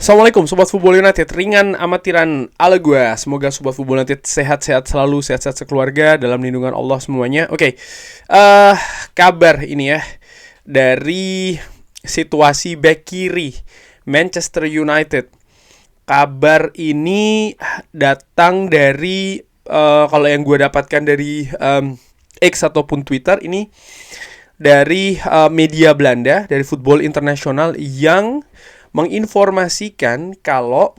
Assalamualaikum Sobat Football United, ringan amatiran ala gua. Semoga Sobat Football United sehat-sehat selalu, sehat-sehat sekeluarga dalam lindungan Allah semuanya. Oke, kabar ini ya dari situasi bek kiri Manchester United. Kabar ini datang dari kalau yang gue dapatkan dari X ataupun Twitter ini dari media Belanda, dari Football International yang menginformasikan kalau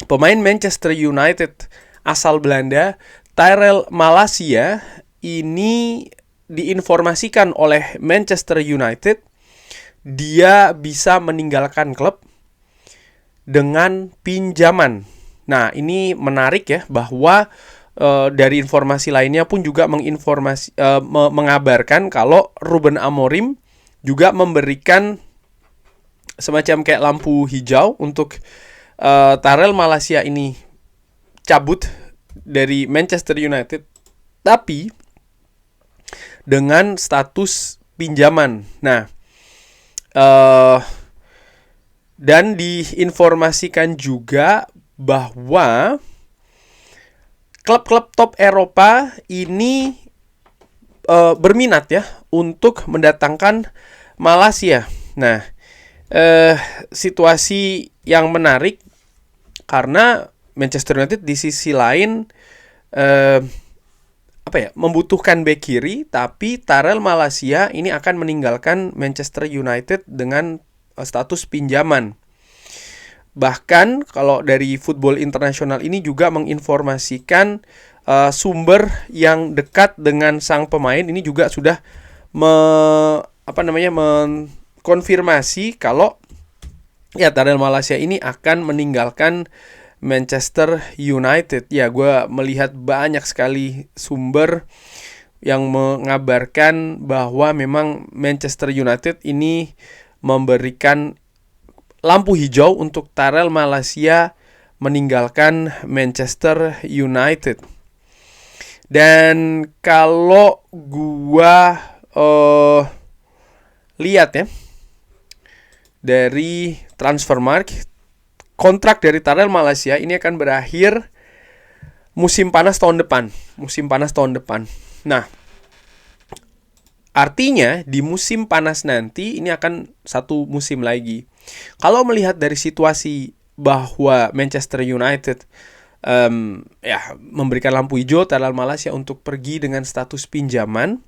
pemain Manchester United asal Belanda, Tyrell Malacia, ini diinformasikan oleh Manchester United dia bisa meninggalkan klub dengan pinjaman. Nah, ini menarik ya, bahwa dari informasi lainnya pun juga mengabarkan kalau Ruben Amorim juga memberikan semacam kayak lampu hijau untuk Tyrell Malacia ini cabut dari Manchester United, tapi dengan status pinjaman. Nah, dan diinformasikan juga bahwa klub-klub top Eropa ini berminat ya untuk mendatangkan Malacia. Nah, situasi yang menarik karena Manchester United di sisi lain membutuhkan bek kiri, tapi Tyrell Malacia ini akan meninggalkan Manchester United dengan status pinjaman. Bahkan kalau dari Football International ini juga menginformasikan sumber yang dekat dengan sang pemain ini juga sudah konfirmasi kalau ya Tyrell Malacia ini akan meninggalkan Manchester United. Ya, gue melihat banyak sekali sumber yang mengabarkan bahwa memang Manchester United ini memberikan lampu hijau untuk Tyrell Malacia meninggalkan Manchester United. Dan kalau gue lihat ya dari Transfermarkt, kontrak dari Tyrell Malacia ini akan berakhir musim panas tahun depan. Nah, artinya di musim panas nanti ini akan satu musim lagi. Kalau melihat dari situasi bahwa Manchester United memberikan lampu hijau Tyrell Malacia untuk pergi dengan status pinjaman,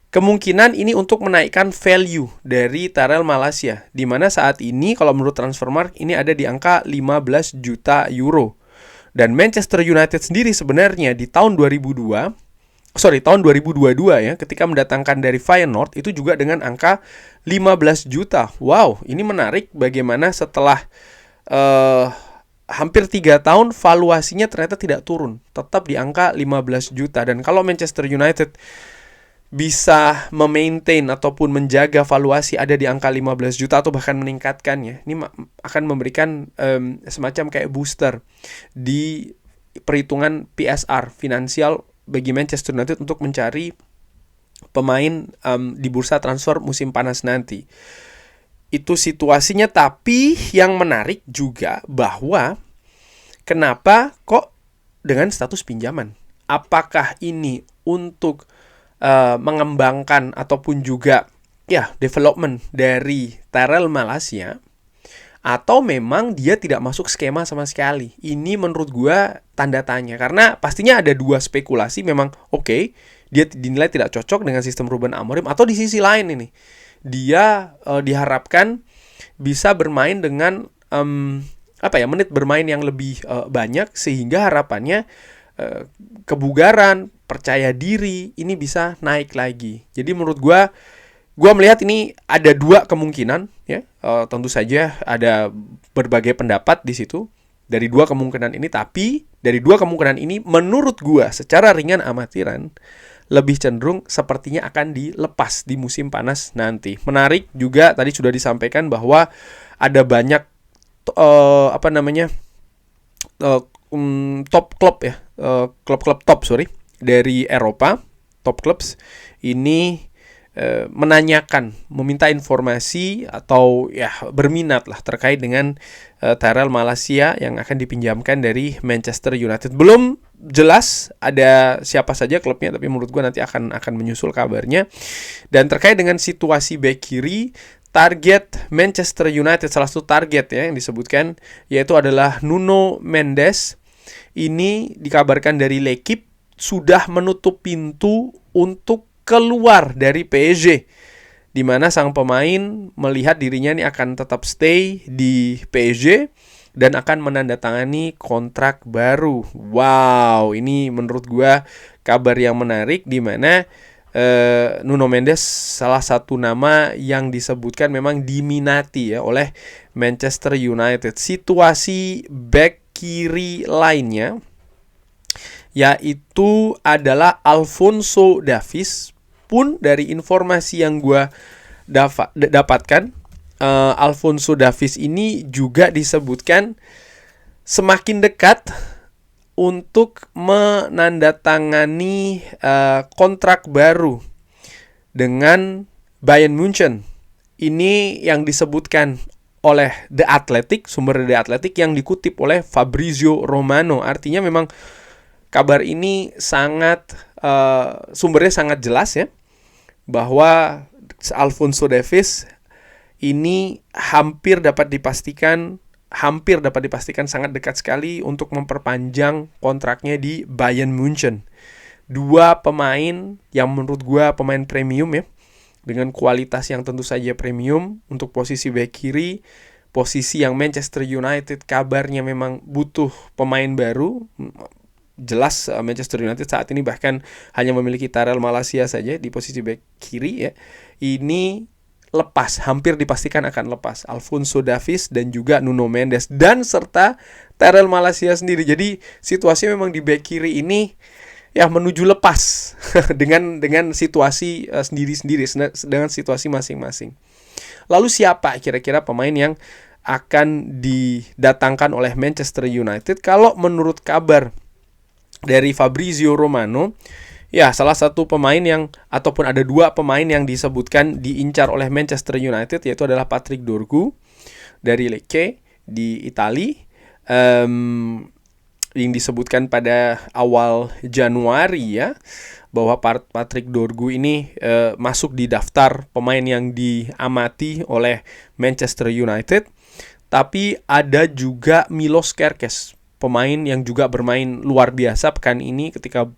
kemungkinan ini untuk menaikkan value dari Tyrell Malacia, di mana saat ini kalau menurut Transfermarkt ini ada di angka 15 juta euro. Dan Manchester United sendiri sebenarnya di tahun 2022 ya, ketika mendatangkan dari Feyenoord itu juga dengan angka 15 juta. Wow, ini menarik bagaimana setelah hampir 3 tahun valuasinya ternyata tidak turun, tetap di angka 15 juta. Dan kalau Manchester United bisa memaintain ataupun menjaga valuasi ada di angka 15 juta atau bahkan meningkatkannya, ini akan memberikan semacam kayak booster di perhitungan PSR finansial bagi Manchester United untuk mencari pemain di bursa transfer musim panas nanti. Itu situasinya, tapi yang menarik juga bahwa kenapa kok dengan status pinjaman? Apakah ini untuk mengembangkan ataupun juga development dari Tyrell Malacia, atau memang dia tidak masuk skema sama sekali? Ini menurut gue tanda tanya, karena pastinya ada dua spekulasi. Memang dia dinilai tidak cocok dengan sistem Ruben Amorim, atau di sisi lain ini dia diharapkan bisa bermain dengan menit bermain yang lebih banyak, sehingga harapannya kebugaran, percaya diri ini bisa naik lagi. Jadi menurut gue melihat ini ada dua kemungkinan ya. Tentu saja ada berbagai pendapat di situ dari dua kemungkinan ini, tapi dari dua kemungkinan ini menurut gue secara ringan amatiran lebih cenderung sepertinya akan dilepas di musim panas nanti. Menarik juga tadi sudah disampaikan bahwa ada banyak top klub ya, klub-klub top dari Eropa, top clubs ini menanyakan, meminta informasi atau ya berminat lah terkait dengan Tyrell Malacia yang akan dipinjamkan dari Manchester United. Belum jelas ada siapa saja klubnya, tapi menurut gue nanti akan menyusul kabarnya. Dan terkait dengan situasi bek kiri, target Manchester United, salah satu target ya yang disebutkan, yaitu adalah Nuno Mendes. Ini dikabarkan dari L'Équipe sudah menutup pintu untuk keluar dari PSG, di mana sang pemain melihat dirinya ini akan tetap stay di PSG dan akan menandatangani kontrak baru. Wow, ini menurut gua kabar yang menarik, di mana Nuno Mendes salah satu nama yang disebutkan memang diminati ya oleh Manchester United. Situasi back kiri lainnya yaitu adalah Alphonso Davies. Pun dari informasi yang gue dapatkan, Alphonso Davies ini juga disebutkan semakin dekat untuk menandatangani kontrak baru dengan Bayern Munchen. Ini yang disebutkan oleh The Athletic, sumber The Athletic yang dikutip oleh Fabrizio Romano. Artinya memang kabar ini sangat sumbernya sangat jelas ya, bahwa Alphonso Davies ini hampir dapat dipastikan sangat dekat sekali untuk memperpanjang kontraknya di Bayern Munchen. Dua pemain yang menurut gua pemain premium ya, dengan kualitas yang tentu saja premium untuk posisi bek kiri, posisi yang Manchester United kabarnya memang butuh pemain baru. Jelas Manchester United saat ini bahkan hanya memiliki Tyrell Malacia saja di posisi bek kiri ya. Ini lepas, hampir dipastikan akan lepas Alphonso Davies dan juga Nuno Mendes dan serta Tyrell Malacia sendiri. Jadi situasinya memang di bek kiri ini ya menuju lepas dengan situasi sendiri-sendiri, dengan situasi masing-masing. Lalu siapa kira-kira pemain yang akan didatangkan oleh Manchester United? Kalau menurut kabar dari Fabrizio Romano, ya salah satu pemain yang, ataupun ada dua pemain yang disebutkan diincar oleh Manchester United, yaitu adalah Patrick Dorgu dari Lecce di Italia, yang disebutkan pada awal Januari ya, bahwa Patrick Dorgu ini masuk di daftar pemain yang diamati oleh Manchester United. Tapi ada juga Milos Kerkez, pemain yang juga bermain luar biasa pekan ini ketika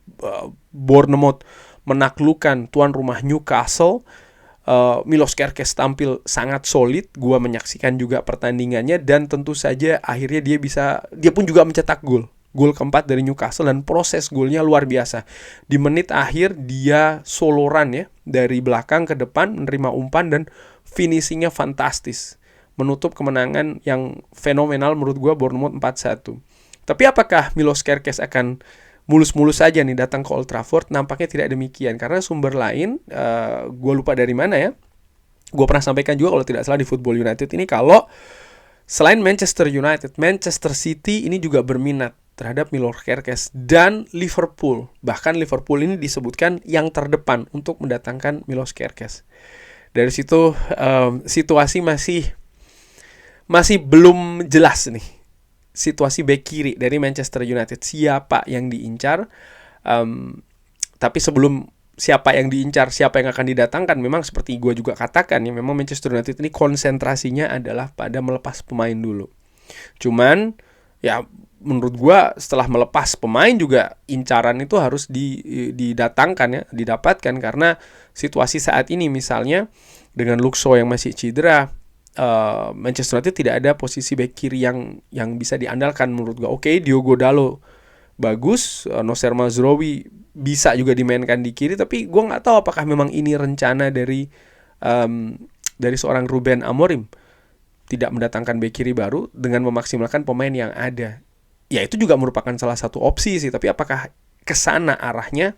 Bournemouth menaklukkan tuan rumah Newcastle. Milos Kerkez tampil sangat solid. Gua menyaksikan juga pertandingannya dan tentu saja akhirnya dia pun juga mencetak gol keempat dari Newcastle, dan proses golnya luar biasa. Di menit akhir dia solo run ya, dari belakang ke depan menerima umpan dan finishingnya fantastis, menutup kemenangan yang fenomenal menurut gua Bournemouth 4-1. Tapi apakah Milos Kerkez akan mulus-mulus saja nih datang ke Old Trafford? Nampaknya tidak demikian, karena sumber lain, gue lupa dari mana ya, gue pernah sampaikan juga kalau tidak salah di Football United ini, kalau selain Manchester United, Manchester City ini juga berminat terhadap Milos Kerkez, dan Liverpool. Bahkan Liverpool ini disebutkan yang terdepan untuk mendatangkan Milos Kerkez. Dari situ situasi masih belum jelas nih. Situasi bek kiri dari Manchester United, siapa yang diincar. Tapi sebelum siapa yang diincar, siapa yang akan didatangkan, memang seperti gue juga katakan ya, memang Manchester United ini konsentrasinya adalah pada melepas pemain dulu. Cuman ya menurut gue setelah melepas pemain juga incaran itu harus didatangkan ya, didapatkan, karena situasi saat ini misalnya dengan Luke Shaw yang masih cedera, Manchester United tidak ada posisi bek kiri yang bisa diandalkan menurut gue. Oke, Diogo Dalot bagus, Nocer Mazraoui bisa juga dimainkan di kiri, tapi gue nggak tahu apakah memang ini rencana dari seorang Ruben Amorim, tidak mendatangkan bek kiri baru dengan memaksimalkan pemain yang ada. Ya itu juga merupakan salah satu opsi sih, tapi apakah kesana arahnya?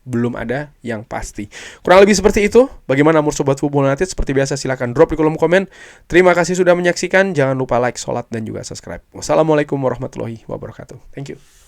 Belum ada yang pasti. Kurang lebih seperti itu. Bagaimana menurut Sobat Football United? Seperti biasa silahkan drop di kolom komen. Terima kasih sudah menyaksikan. Jangan lupa like, sholat, dan juga subscribe. Wassalamualaikum warahmatullahi wabarakatuh. Thank you.